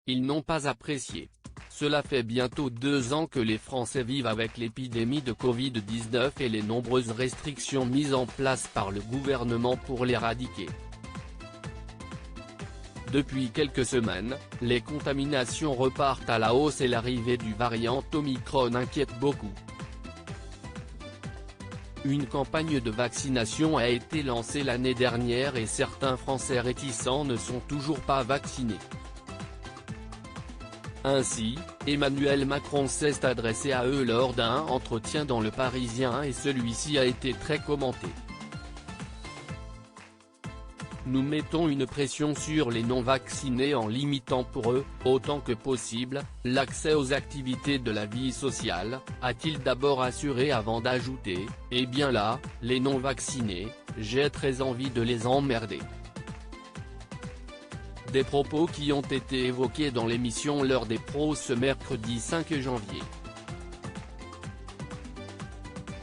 ils n'ont pas apprécié. Cela fait bientôt 2 ans que les Français vivent avec l'épidémie de Covid-19 et les nombreuses restrictions mises en place par le gouvernement pour l'éradiquer. Depuis quelques semaines, les contaminations repartent à la hausse et l'arrivée du variant Omicron inquiète beaucoup. Une campagne de vaccination a été lancée l'année dernière et certains Français réticents ne sont toujours pas vaccinés. Ainsi, Emmanuel Macron s'est adressé à eux lors d'un entretien dans Le Parisien et celui-ci a été très commenté. Nous mettons une pression sur les non-vaccinés en limitant pour eux, autant que possible, l'accès aux activités de la vie sociale, a-t-il d'abord assuré avant d'ajouter, eh bien là, les non-vaccinés, j'ai très envie de les emmerder. Des propos qui ont été évoqués dans l'émission L'heure des pros ce mercredi 5 janvier.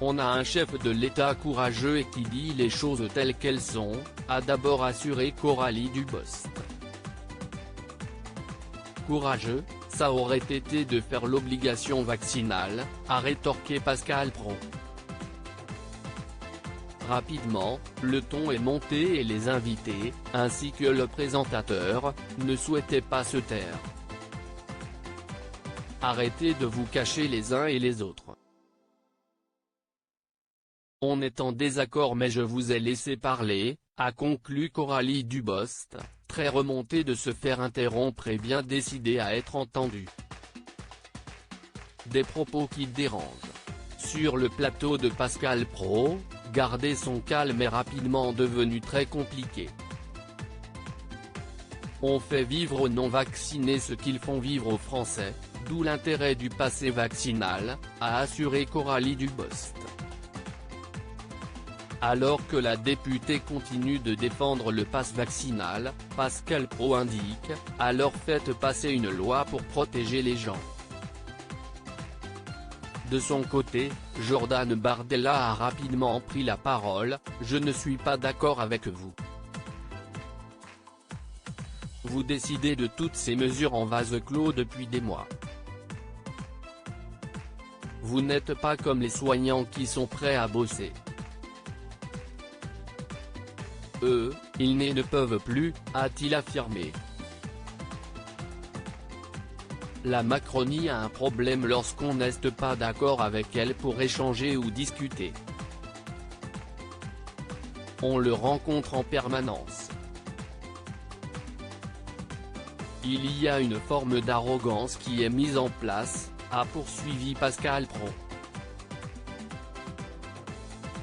On a un chef de l'État courageux et qui dit les choses telles qu'elles sont, a d'abord assuré Coralie Dubost. Courageux, ça aurait été de faire l'obligation vaccinale, a rétorqué Pascal Praud. Rapidement, le ton est monté et les invités, ainsi que le présentateur, ne souhaitaient pas se taire. Arrêtez de vous cacher les uns et les autres. On est en désaccord mais je vous ai laissé parler, a conclu Coralie Dubost, très remontée de se faire interrompre et bien décidée à être entendue. Des propos qui dérangent. Sur le plateau de Pascal Praud, garder son calme est rapidement devenu très compliqué. On fait vivre aux non-vaccinés ce qu'ils font vivre aux Français, d'où l'intérêt du passé vaccinal, a assuré Coralie Dubost. Alors que la députée continue de défendre le pass vaccinal, Pascal Praud indique, alors faites passer une loi pour protéger les gens. De son côté, Jordan Bardella a rapidement pris la parole, je ne suis pas d'accord avec vous. Vous décidez de toutes ces mesures en vase clos depuis des mois. Vous n'êtes pas comme les soignants qui sont prêts à bosser. Eux, ils ne peuvent plus, a-t-il affirmé. La Macronie a un problème lorsqu'on n'est pas d'accord avec elle pour échanger ou discuter. On le rencontre en permanence. Il y a une forme d'arrogance qui est mise en place, a poursuivi Pascal Praud.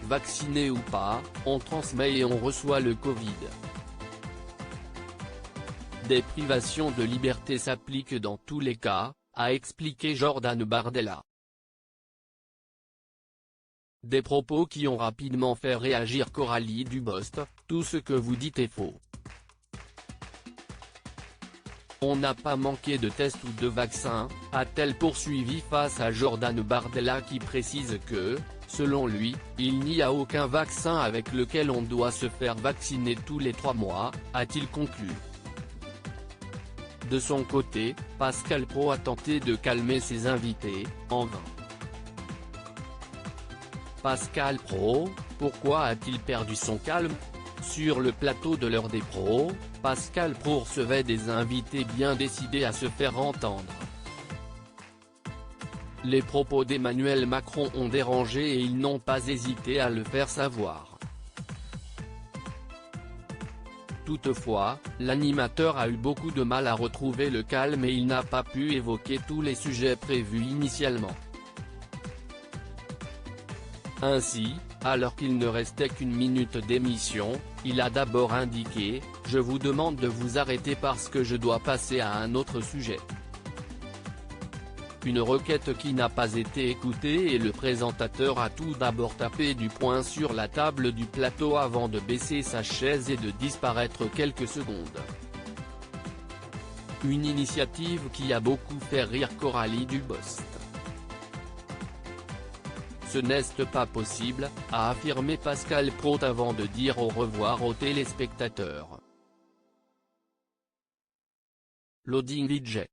Vacciné ou pas, on transmet et on reçoit le Covid. Des privations de liberté s'appliquent dans tous les cas, a expliqué Jordan Bardella. Des propos qui ont rapidement fait réagir Coralie Dubost, tout ce que vous dites est faux. On n'a pas manqué de tests ou de vaccins, a-t-elle poursuivi face à Jordan Bardella qui précise que, selon lui, il n'y a aucun vaccin avec lequel on doit se faire vacciner tous les 3 mois, a-t-il conclu. De son côté, Pascal Praud a tenté de calmer ses invités, en vain. Pascal Praud, pourquoi a-t-il perdu son calme ? Sur le plateau de l'heure des pros, Pascal Praud recevait des invités bien décidés à se faire entendre. Les propos d'Emmanuel Macron ont dérangé et ils n'ont pas hésité à le faire savoir. Toutefois, l'animateur a eu beaucoup de mal à retrouver le calme et il n'a pas pu évoquer tous les sujets prévus initialement. Ainsi, alors qu'il ne restait qu'1 minute d'émission, il a d'abord indiqué « Je vous demande de vous arrêter parce que je dois passer à un autre sujet ». Une requête qui n'a pas été écoutée et le présentateur a tout d'abord tapé du poing sur la table du plateau avant de baisser sa chaise et de disparaître quelques secondes. Une initiative qui a beaucoup fait rire Coralie Dubost. Ce n'est pas possible, a affirmé Pascal Praud avant de dire au revoir aux téléspectateurs. Loading VJ.